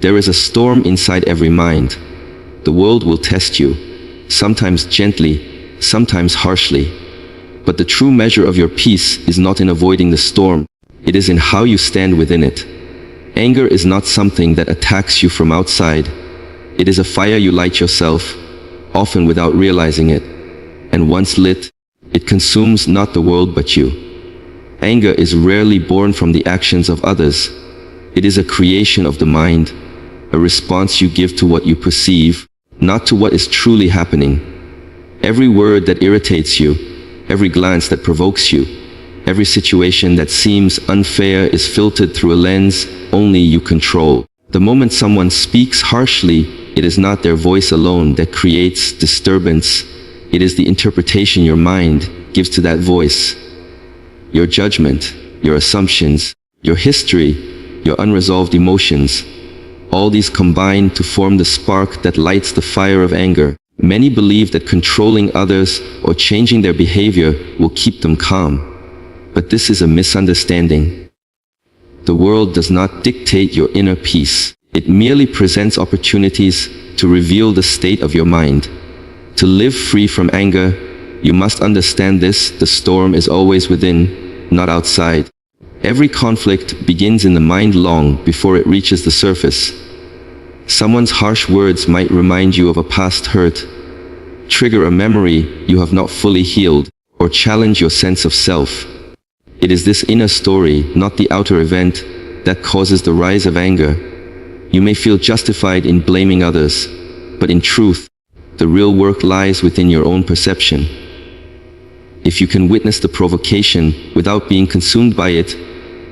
There is a storm inside every mind. The world will test you, sometimes gently, sometimes harshly. But the true measure of your peace is not in avoiding the storm, it is in how you stand within it. Anger is not something that attacks you from outside. It is a fire you light yourself, often without realizing it. And once lit, it consumes not the world but you. Anger is rarely born from the actions of others. It is a creation of the mind, a response you give to what you perceive, not to what is truly happening. Every word that irritates you, every glance that provokes you, every situation that seems unfair is filtered through a lens only you control. The moment someone speaks harshly, it is not their voice alone that creates disturbance. It is the interpretation your mind gives to that voice. Your judgment, your assumptions, your history, your unresolved emotions, all these combine to form the spark that lights the fire of anger. Many believe that controlling others or changing their behavior will keep them calm. But this is a misunderstanding. The world does not dictate your inner peace. It merely presents opportunities to reveal the state of your mind. To live free from anger, you must understand this: the storm is always within, not outside. Every conflict begins in the mind long before it reaches the surface. Someone's harsh words might remind you of a past hurt, trigger a memory you have not fully healed, or challenge your sense of self. It is this inner story, not the outer event, that causes the rise of anger. You may feel justified in blaming others, but in truth, the real work lies within your own perception. If you can witness the provocation without being consumed by it,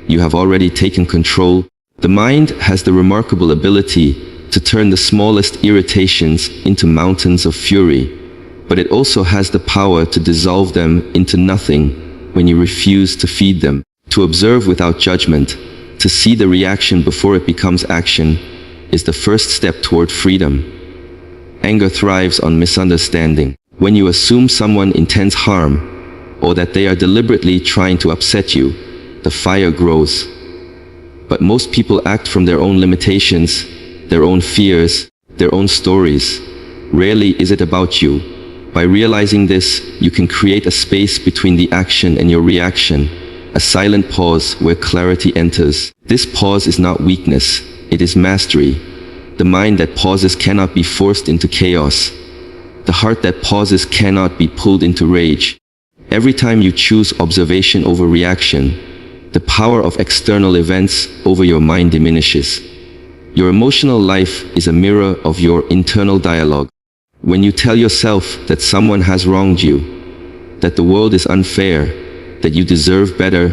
you have already taken control. The mind has the remarkable ability to turn the smallest irritations into mountains of fury, but it also has the power to dissolve them into nothing when you refuse to feed them. To observe without judgment, to see the reaction before it becomes action, is the first step toward freedom. Anger thrives on misunderstanding. When you assume someone intends harm, or that they are deliberately trying to upset you, the fire grows. But most people act from their own limitations, their own fears, their own stories. Rarely is it about you. By realizing this, you can create a space between the action and your reaction, a silent pause where clarity enters. This pause is not weakness, it is mastery. The mind that pauses cannot be forced into chaos. The heart that pauses cannot be pulled into rage. Every time you choose observation over reaction, the power of external events over your mind diminishes. Your emotional life is a mirror of your internal dialogue. When you tell yourself that someone has wronged you, that the world is unfair, that you deserve better,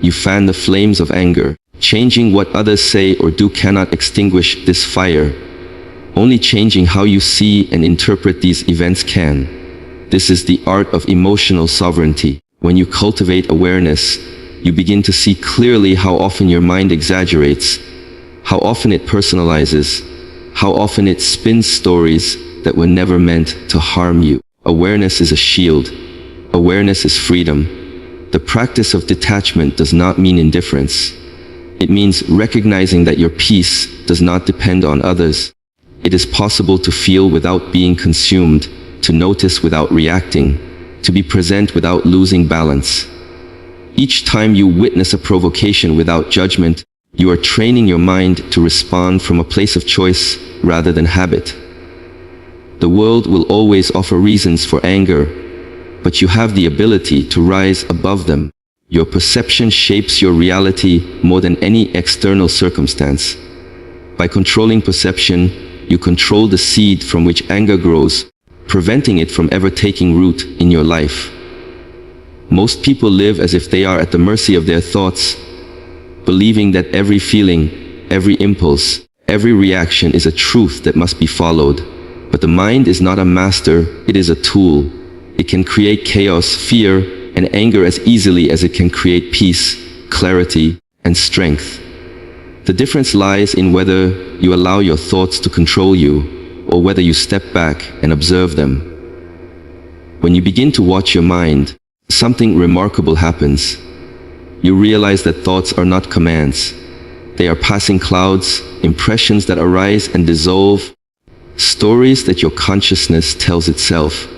you fan the flames of anger. Changing what others say or do cannot extinguish this fire. Only changing how you see and interpret these events can. This is the art of emotional sovereignty. When you cultivate awareness, you begin to see clearly how often your mind exaggerates, how often it personalizes, how often it spins stories that were never meant to harm you. Awareness is a shield. Awareness is freedom. The practice of detachment does not mean indifference. It means recognizing that your peace does not depend on others. It is possible to feel without being consumed, to notice without reacting, to be present without losing balance. Each time you witness a provocation without judgment, you are training your mind to respond from a place of choice rather than habit. The world will always offer reasons for anger, but you have the ability to rise above them. Your perception shapes your reality more than any external circumstance. By controlling perception, you control the seed from which anger grows, preventing it from ever taking root in your life. Most people live as if they are at the mercy of their thoughts, believing that every feeling, every impulse, every reaction is a truth that must be followed. But the mind is not a master, it is a tool. It can create chaos, fear, and anger as easily as it can create peace, clarity, and strength. The difference lies in whether you allow your thoughts to control you, or whether you step back and observe them. When you begin to watch your mind, something remarkable happens. You realize that thoughts are not commands. They are passing clouds, impressions that arise and dissolve, stories that your consciousness tells itself.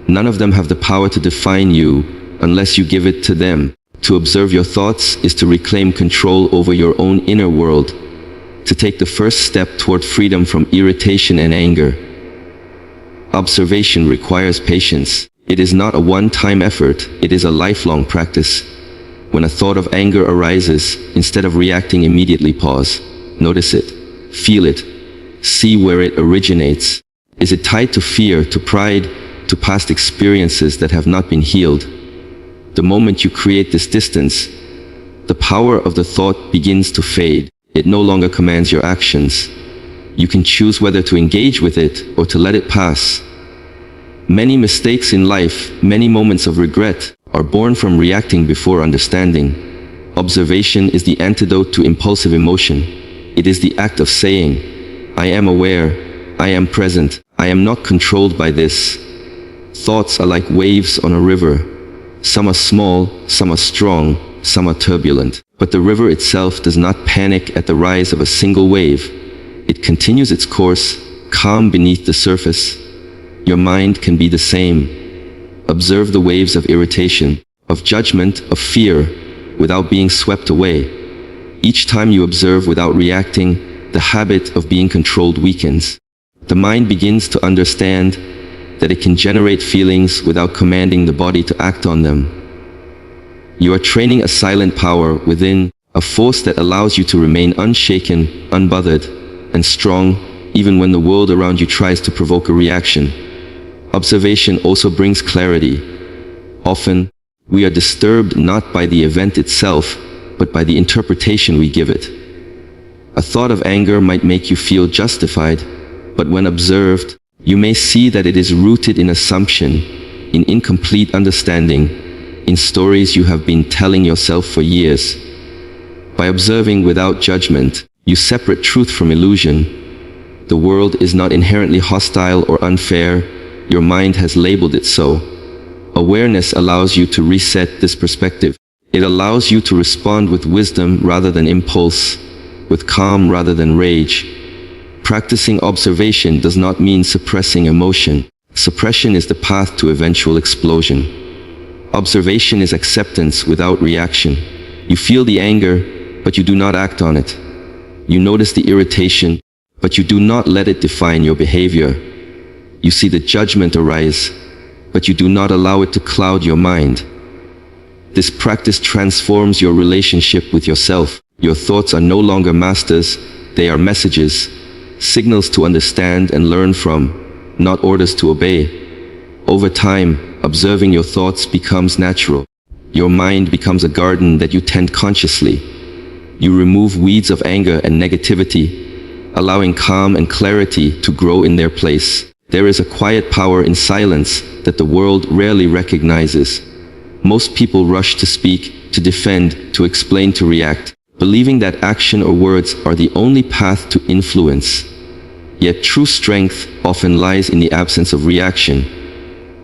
None of them have the power to define you unless you give it to them. To observe your thoughts is to reclaim control over your own inner world, to take the first step toward freedom from irritation and anger. Observation requires patience. It is not a one-time effort, it is a lifelong practice. When a thought of anger arises, instead of reacting immediately, pause. Notice it. Feel it. See where it originates. Is it tied to fear, to pride, to past experiences that have not been healed? The moment you create this distance, the power of the thought begins to fade. It no longer commands your actions. You can choose whether to engage with it or to let it pass. Many mistakes in life, many moments of regret, are born from reacting before understanding. Observation is the antidote to impulsive emotion. It is the act of saying, I am aware, I am present, I am not controlled by this. Thoughts are like waves on a river. Some are small, some are strong, some are turbulent. But the river itself does not panic at the rise of a single wave. It continues its course, calm beneath the surface. Your mind can be the same. Observe the waves of irritation, of judgment, of fear, without being swept away. Each time you observe without reacting, the habit of being controlled weakens. The mind begins to understand that it can generate feelings without commanding the body to act on them. You are training a silent power within, a force that allows you to remain unshaken, unbothered, and strong, even when the world around you tries to provoke a reaction. Observation also brings clarity. Often, we are disturbed not by the event itself, but by the interpretation we give it. A thought of anger might make you feel justified, but when observed, you may see that it is rooted in assumption, in incomplete understanding, in stories you have been telling yourself for years. By observing without judgment, you separate truth from illusion. The world is not inherently hostile or unfair. Your mind has labeled it so. Awareness allows you to reset this perspective. It allows you to respond with wisdom rather than impulse, with calm rather than rage. Practicing observation does not mean suppressing emotion. Suppression is the path to eventual explosion. Observation is acceptance without reaction. You feel the anger, but you do not act on it. You notice the irritation, but you do not let it define your behavior. You see the judgment arise, but you do not allow it to cloud your mind. This practice transforms your relationship with yourself. Your thoughts are no longer masters, they are messages, signals to understand and learn from, not orders to obey. Over time, observing your thoughts becomes natural. Your mind becomes a garden that you tend consciously. You remove weeds of anger and negativity, allowing calm and clarity to grow in their place. There is a quiet power in silence that the world rarely recognizes. Most people rush to speak, to defend, to explain, to react, believing that action or words are the only path to influence. Yet true strength often lies in the absence of reaction.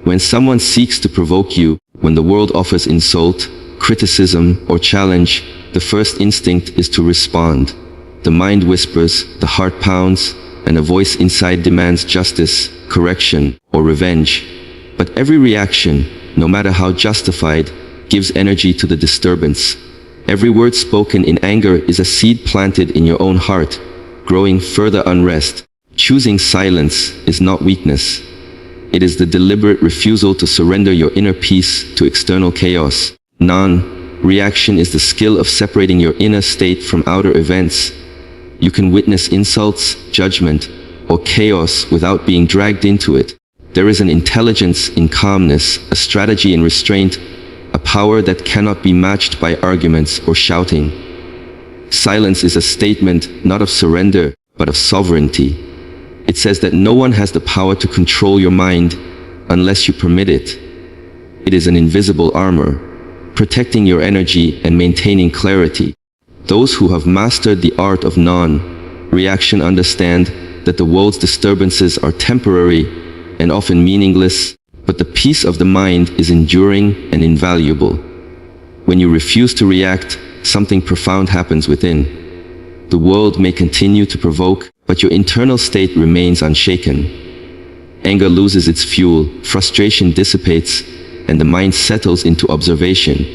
When someone seeks to provoke you, when the world offers insult, criticism, or challenge, the first instinct is to respond. The mind whispers, the heart pounds, and a voice inside demands justice, correction, or revenge. But every reaction, no matter how justified, gives energy to the disturbance. Every word spoken in anger is a seed planted in your own heart, growing further unrest. Choosing silence is not weakness. It is the deliberate refusal to surrender your inner peace to external chaos. Non-reaction is the skill of separating your inner state from outer events. You can witness insults, judgment, or chaos without being dragged into it. There is an intelligence in calmness, a strategy in restraint, a power that cannot be matched by arguments or shouting. Silence is a statement not of surrender, but of sovereignty. It says that no one has the power to control your mind unless you permit it. It is an invisible armor, protecting your energy and maintaining clarity. Those who have mastered the art of non-reaction understand that the world's disturbances are temporary and often meaningless, but the peace of the mind is enduring and invaluable. When you refuse to react, something profound happens within. The world may continue to provoke, but your internal state remains unshaken. Anger loses its fuel, frustration dissipates, and the mind settles into observation.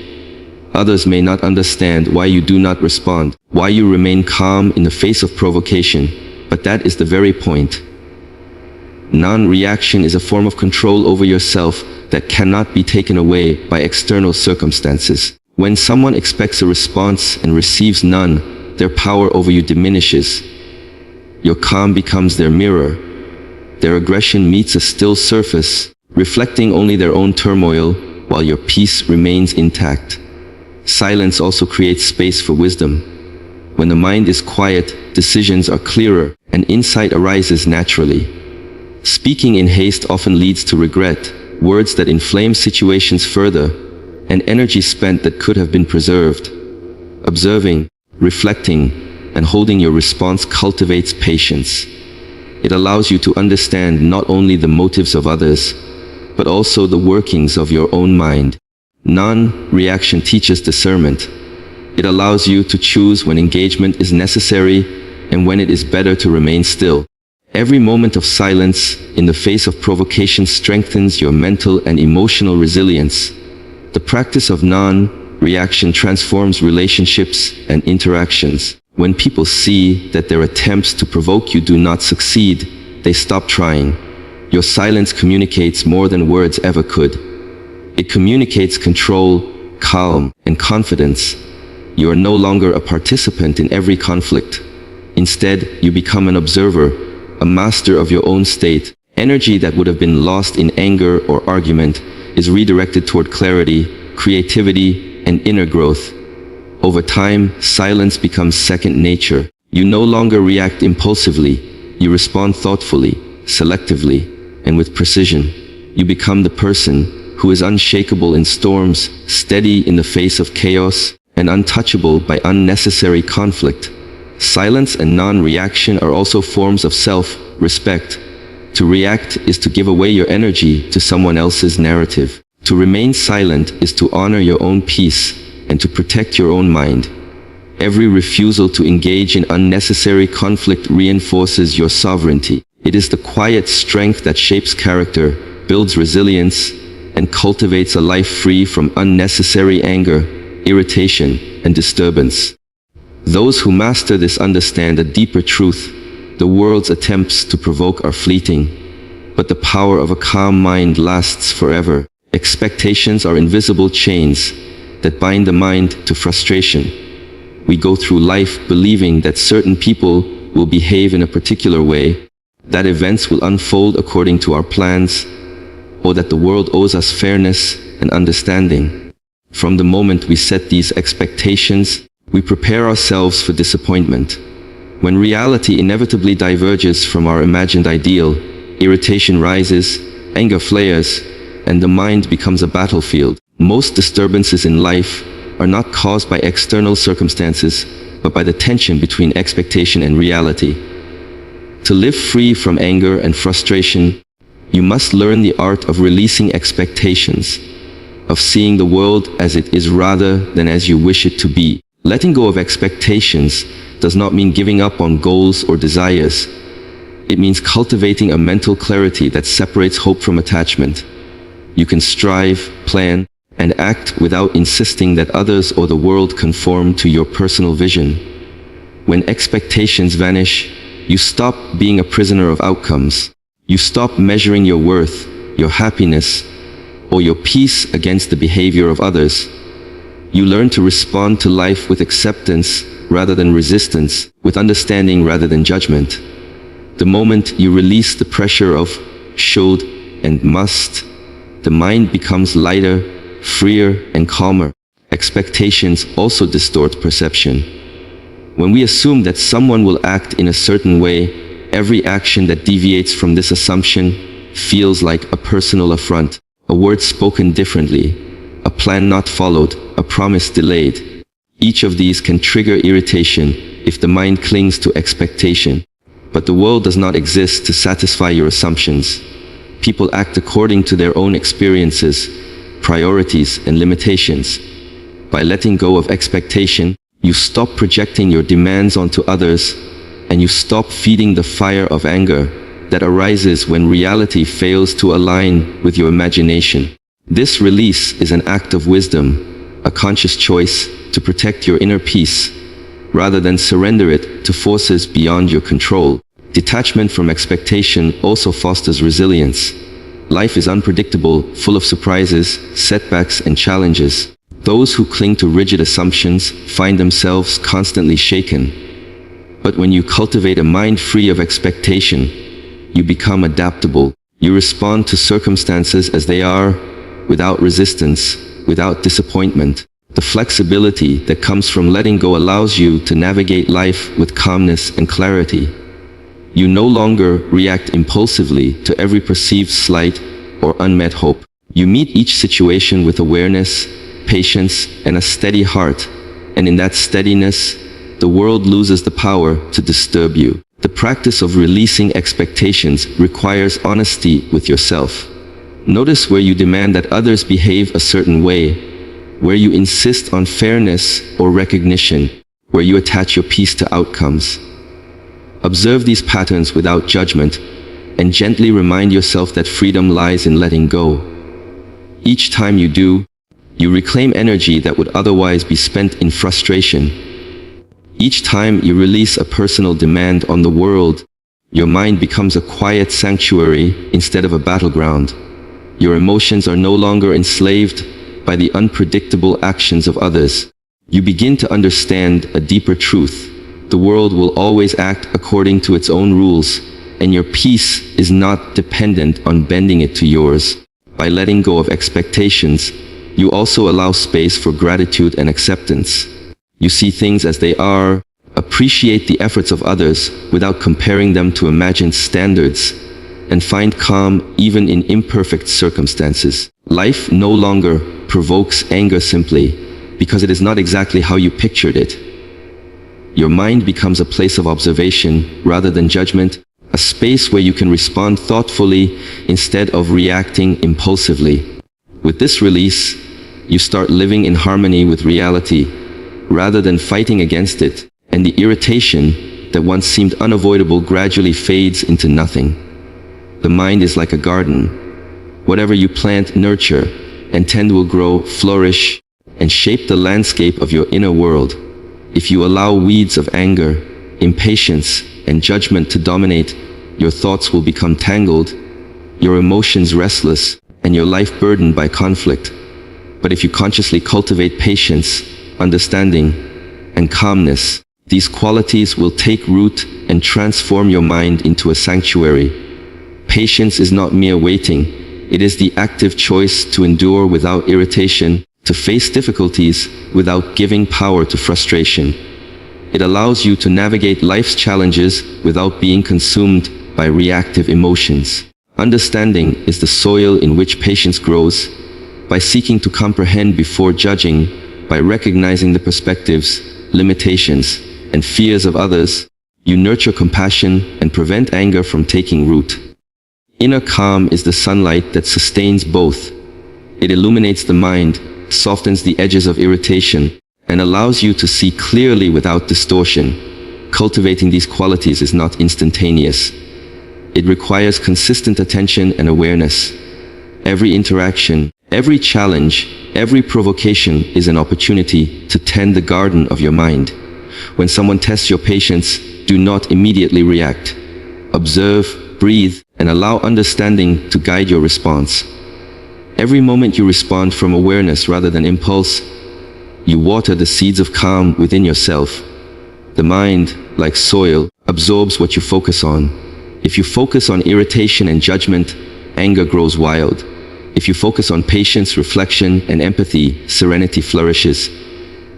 Others may not understand why you do not respond, why you remain calm in the face of provocation, but that is the very point. Non-reaction is a form of control over yourself that cannot be taken away by external circumstances. When someone expects a response and receives none, their power over you diminishes. Your calm becomes their mirror. Their aggression meets a still surface, reflecting only their own turmoil, while your peace remains intact. Silence also creates space for wisdom. When the mind is quiet, decisions are clearer, and insight arises naturally. Speaking in haste often leads to regret, words that inflame situations further, and energy spent that could have been preserved. Observing, reflecting, and holding your response cultivates patience. It allows you to understand not only the motives of others, but also the workings of your own mind. Non-reaction teaches discernment. It allows you to choose when engagement is necessary and when it is better to remain still. Every moment of silence in the face of provocation strengthens your mental and emotional resilience. The practice of non-reaction transforms relationships and interactions. When people see that their attempts to provoke you do not succeed, they stop trying. Your silence communicates more than words ever could. It communicates control, calm, and confidence. You are no longer a participant in every conflict. Instead, you become an observer, a master of your own state. Energy that would have been lost in anger or argument is redirected toward clarity, creativity, and inner growth. Over time, silence becomes second nature. You no longer react impulsively. You respond thoughtfully, selectively, and with precision. You become the person who is unshakable in storms, steady in the face of chaos, and untouchable by unnecessary conflict. Silence and non-reaction are also forms of self-respect. To react is to give away your energy to someone else's narrative. To remain silent is to honor your own peace and to protect your own mind. Every refusal to engage in unnecessary conflict reinforces your sovereignty. It is the quiet strength that shapes character, builds resilience, and cultivates a life free from unnecessary anger, irritation, and disturbance. Those who master this understand a deeper truth. The world's attempts to provoke are fleeting, but the power of a calm mind lasts forever. Expectations are invisible chains that bind the mind to frustration. We go through life believing that certain people will behave in a particular way, that events will unfold according to our plans, or that the world owes us fairness and understanding. From the moment we set these expectations, we prepare ourselves for disappointment. When reality inevitably diverges from our imagined ideal, irritation rises, anger flares, and the mind becomes a battlefield. Most disturbances in life are not caused by external circumstances, but by the tension between expectation and reality. To live free from anger and frustration, you must learn the art of releasing expectations, of seeing the world as it is rather than as you wish it to be. Letting go of expectations does not mean giving up on goals or desires. It means cultivating a mental clarity that separates hope from attachment. You can strive, plan, and act without insisting that others or the world conform to your personal vision. When expectations vanish, you stop being a prisoner of outcomes. You stop measuring your worth, your happiness, or your peace against the behavior of others. You learn to respond to life with acceptance rather than resistance, with understanding rather than judgment. The moment you release the pressure of should and must, the mind becomes lighter, freer, and calmer. Expectations also distort perception. When we assume that someone will act in a certain way, every action that deviates from this assumption feels like a personal affront, a word spoken differently, a plan not followed, a promise delayed. Each of these can trigger irritation if the mind clings to expectation. But the world does not exist to satisfy your assumptions. People act according to their own experiences, priorities, and limitations. By letting go of expectation, You stop projecting your demands onto others, and you stop feeding the fire of anger that arises when reality fails to align with your imagination. This release is an act of wisdom, a conscious choice to protect your inner peace, rather than surrender it to forces beyond your control. Detachment from expectation also fosters resilience. Life is unpredictable, full of surprises, setbacks, and challenges. Those who cling to rigid assumptions find themselves constantly shaken. But when you cultivate a mind free of expectation, you become adaptable. You respond to circumstances as they are, without resistance, without disappointment. The flexibility that comes from letting go allows you to navigate life with calmness and clarity. You no longer react impulsively to every perceived slight or unmet hope. You meet each situation with awareness, patience, and a steady heart, and in that steadiness, the world loses the power to disturb you. The practice of releasing expectations requires honesty with yourself. Notice where you demand that others behave a certain way, where you insist on fairness or recognition, where you attach your peace to outcomes. Observe these patterns without judgment, and gently remind yourself that freedom lies in letting go. Each time you do, you reclaim energy that would otherwise be spent in frustration. Each time you release a personal demand on the world, your mind becomes a quiet sanctuary instead of a battleground. Your emotions are no longer enslaved by the unpredictable actions of others. You begin to understand a deeper truth. The world will always act according to its own rules, and your peace is not dependent on bending it to yours. By letting go of expectations, you also allow space for gratitude and acceptance. You see things as they are, appreciate the efforts of others without comparing them to imagined standards, and find calm even in imperfect circumstances. Life no longer provokes anger simply because it is not exactly how you pictured it. Your mind becomes a place of observation rather than judgment, a space where you can respond thoughtfully instead of reacting impulsively. With this release, you start living in harmony with reality rather than fighting against it, and the irritation that once seemed unavoidable gradually fades into nothing. The mind is like a garden. Whatever you plant, nurture, and tend will grow, flourish, and shape the landscape of your inner world. If you allow weeds of anger, impatience, and judgment to dominate, your thoughts will become tangled, your emotions restless, and your life burdened by conflict. But if you consciously cultivate patience, understanding, and calmness, these qualities will take root and transform your mind into a sanctuary. Patience is not mere waiting. It is the active choice to endure without irritation, to face difficulties without giving power to frustration. It allows you to navigate life's challenges without being consumed by reactive emotions. Understanding is the soil in which patience grows. By seeking to comprehend before judging, by recognizing the perspectives, limitations, and fears of others, you nurture compassion and prevent anger from taking root. Inner calm is the sunlight that sustains both. It illuminates the mind, softens the edges of irritation, and allows you to see clearly without distortion. Cultivating these qualities is not instantaneous. It requires consistent attention and awareness. Every interaction, every challenge, every provocation is an opportunity to tend the garden of your mind. When someone tests your patience, do not immediately react. Observe, breathe, and allow understanding to guide your response. Every moment you respond from awareness rather than impulse, you water the seeds of calm within yourself. The mind, like soil, absorbs what you focus on. If you focus on irritation and judgment, anger grows wild. If you focus on patience, reflection, and empathy, serenity flourishes.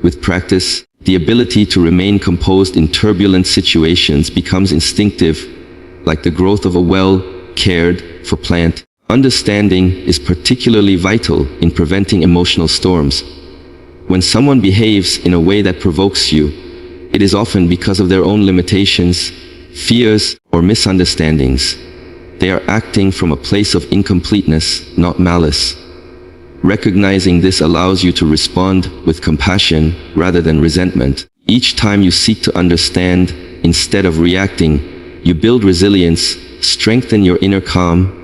With practice, the ability to remain composed in turbulent situations becomes instinctive, like the growth of a well-cared-for plant. Understanding is particularly vital in preventing emotional storms. When someone behaves in a way that provokes you, it is often because of their own limitations, fears, or misunderstandings. They are acting from a place of incompleteness, not malice. Recognizing this allows you to respond with compassion rather than resentment. Each time you seek to understand instead of reacting, you build resilience, strengthen your inner calm,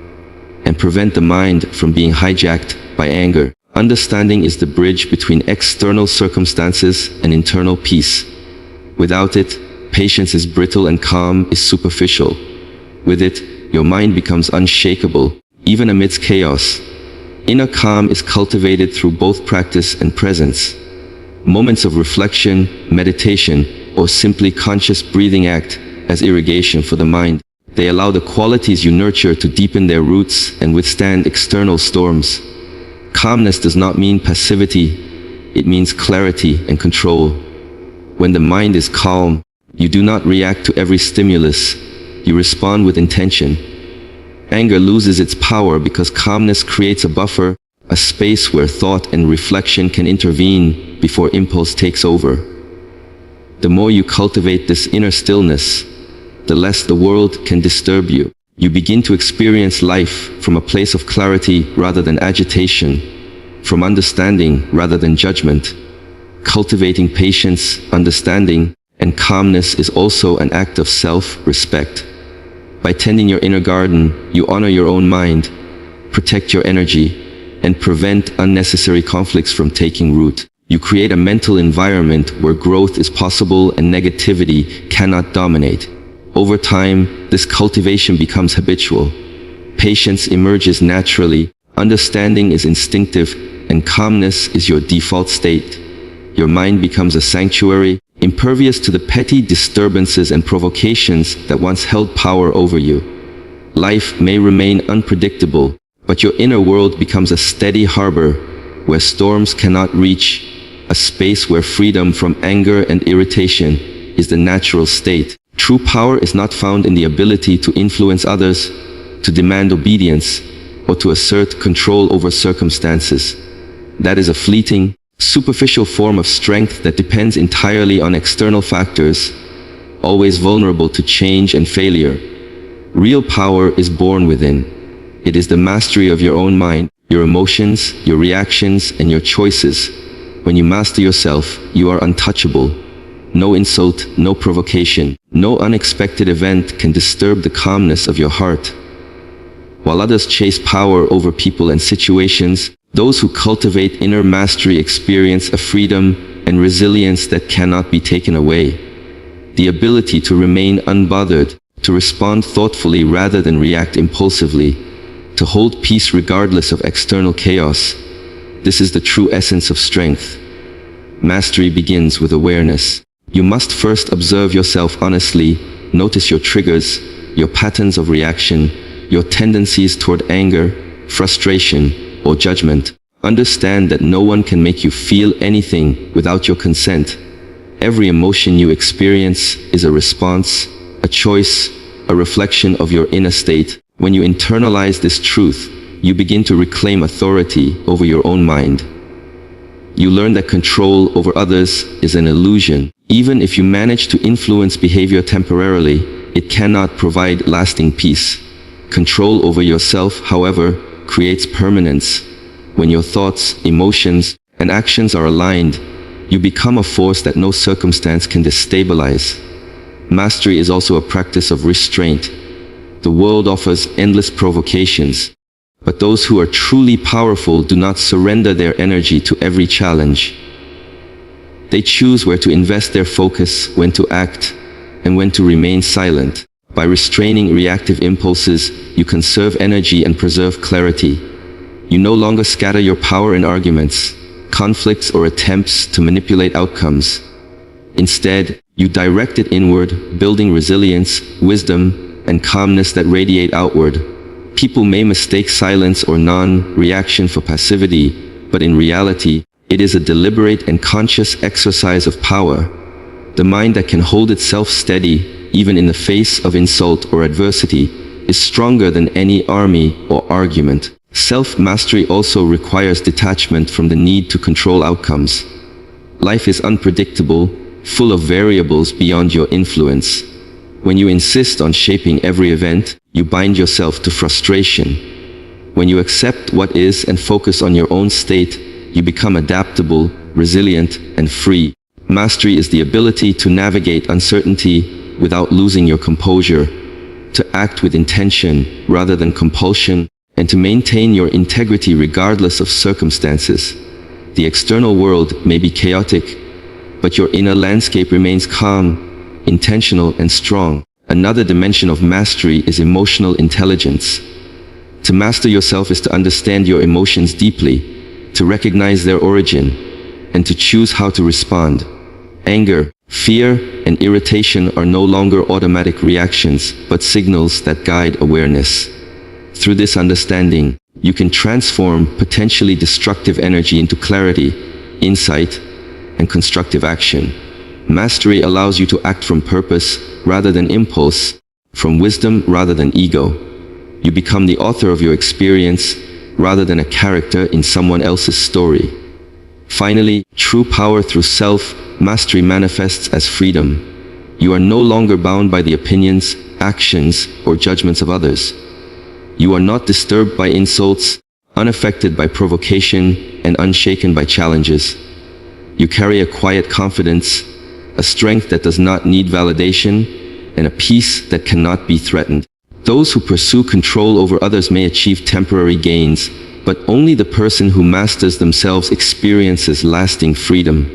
and prevent the mind from being hijacked by anger. Understanding is the bridge between external circumstances and internal peace. Without it, patience is brittle and calm is superficial. With it, your mind becomes unshakable, even amidst chaos. Inner calm is cultivated through both practice and presence. Moments of reflection, meditation, or simply conscious breathing act as irrigation for the mind. They allow the qualities you nurture to deepen their roots and withstand external storms. Calmness does not mean passivity, it means clarity and control. When the mind is calm, you do not react to every stimulus, you respond with intention. Anger loses its power because calmness creates a buffer, a space where thought and reflection can intervene before impulse takes over. The more you cultivate this inner stillness, the less the world can disturb you. You begin to experience life from a place of clarity rather than agitation, from understanding rather than judgment. Cultivating patience, understanding, and calmness is also an act of self-respect. By tending your inner garden, you honor your own mind, protect your energy, and prevent unnecessary conflicts from taking root. You create a mental environment where growth is possible and negativity cannot dominate. Over time, this cultivation becomes habitual. Patience emerges naturally, understanding is instinctive, and calmness is your default state. Your mind becomes a sanctuary, impervious to the petty disturbances and provocations that once held power over you. Life may remain unpredictable, but your inner world becomes a steady harbor where storms cannot reach, a space where freedom from anger and irritation is the natural state. True power is not found in the ability to influence others, to demand obedience, or to assert control over circumstances. That is a fleeting, superficial form of strength that depends entirely on external factors, always vulnerable to change and failure. Real power is born within. It is the mastery of your own mind, your emotions, your reactions, and your choices. When you master yourself, you are untouchable. No insult, no provocation, no unexpected event can disturb the calmness of your heart. While others chase power over people and situations, those who cultivate inner mastery experience a freedom and resilience that cannot be taken away. The ability to remain unbothered, to respond thoughtfully rather than react impulsively, to hold peace regardless of external chaos. This is the true essence of strength. Mastery begins with awareness. You must first observe yourself honestly, notice your triggers, your patterns of reaction, your tendencies toward anger, frustration, or judgment. Understand that no one can make you feel anything without your consent. Every emotion you experience is a response, a choice, a reflection of your inner state. When you internalize this truth, you begin to reclaim authority over your own mind. You learn that control over others is an illusion. Even if you manage to influence behavior temporarily, it cannot provide lasting peace. Control over yourself, however, creates permanence. When your thoughts, emotions, and actions are aligned, you become a force that no circumstance can destabilize. Mastery is also a practice of restraint. The world offers endless provocations, but those who are truly powerful do not surrender their energy to every challenge. They choose where to invest their focus, when to act, and when to remain silent. By restraining reactive impulses, you conserve energy and preserve clarity. You no longer scatter your power in arguments, conflicts, or attempts to manipulate outcomes. Instead, you direct it inward, building resilience, wisdom, and calmness that radiate outward. People may mistake silence or non-reaction for passivity, but in reality, it is a deliberate and conscious exercise of power. The mind that can hold itself steady, even in the face of insult or adversity, is stronger than any army or argument. Self-mastery also requires detachment from the need to control outcomes. Life is unpredictable, full of variables beyond your influence. When you insist on shaping every event, you bind yourself to frustration. When you accept what is and focus on your own state, you become adaptable, resilient, and free. Mastery is the ability to navigate uncertainty without losing your composure, to act with intention rather than compulsion, and to maintain your integrity regardless of circumstances. The external world may be chaotic, but your inner landscape remains calm, intentional, and strong. Another dimension of mastery is emotional intelligence. To master yourself is to understand your emotions deeply, to recognize their origin, and to choose how to respond. Anger, fear, and irritation are no longer automatic reactions, but signals that guide awareness. Through this understanding, you can transform potentially destructive energy into clarity, insight, and constructive action. Mastery allows you to act from purpose rather than impulse, from wisdom rather than ego. You become the author of your experience rather than a character in someone else's story. Finally, true power through self-mastery manifests as freedom. You are no longer bound by the opinions, actions, or judgments of others. You are not disturbed by insults, unaffected by provocation, and unshaken by challenges. You carry a quiet confidence, a strength that does not need validation, and a peace that cannot be threatened. Those who pursue control over others may achieve temporary gains, but only the person who masters themselves experiences lasting freedom.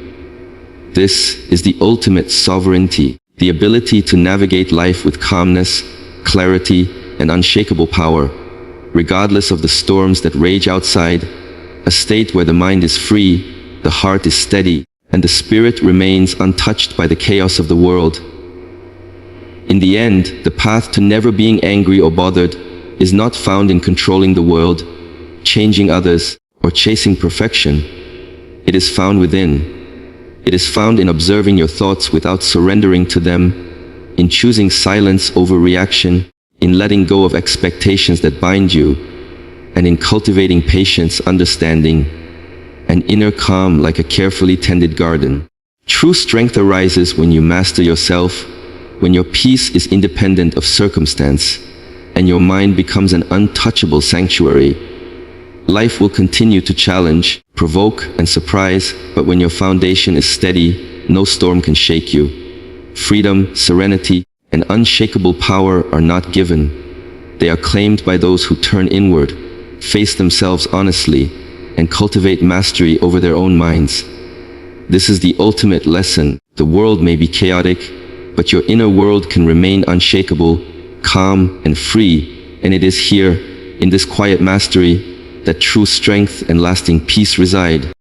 This is the ultimate sovereignty, the ability to navigate life with calmness, clarity, and unshakable power, regardless of the storms that rage outside, a state where the mind is free, the heart is steady, and the spirit remains untouched by the chaos of the world. In the end, the path to never being angry or bothered is not found in controlling the world, changing others, or chasing perfection. It is found within. It is found in observing your thoughts without surrendering to them, in choosing silence over reaction, in letting go of expectations that bind you, and in cultivating patience, understanding, and inner calm like a carefully tended garden. True strength arises when you master yourself, when your peace is independent of circumstance, and your mind becomes an untouchable sanctuary. Life will continue to challenge, provoke, and surprise, but when your foundation is steady, no storm can shake you. Freedom, serenity, and unshakable power are not given. They are claimed by those who turn inward, face themselves honestly, and cultivate mastery over their own minds. This is the ultimate lesson. The world may be chaotic, but your inner world can remain unshakable, calm, and free, and it is here, in this quiet mastery, that true strength and lasting peace reside.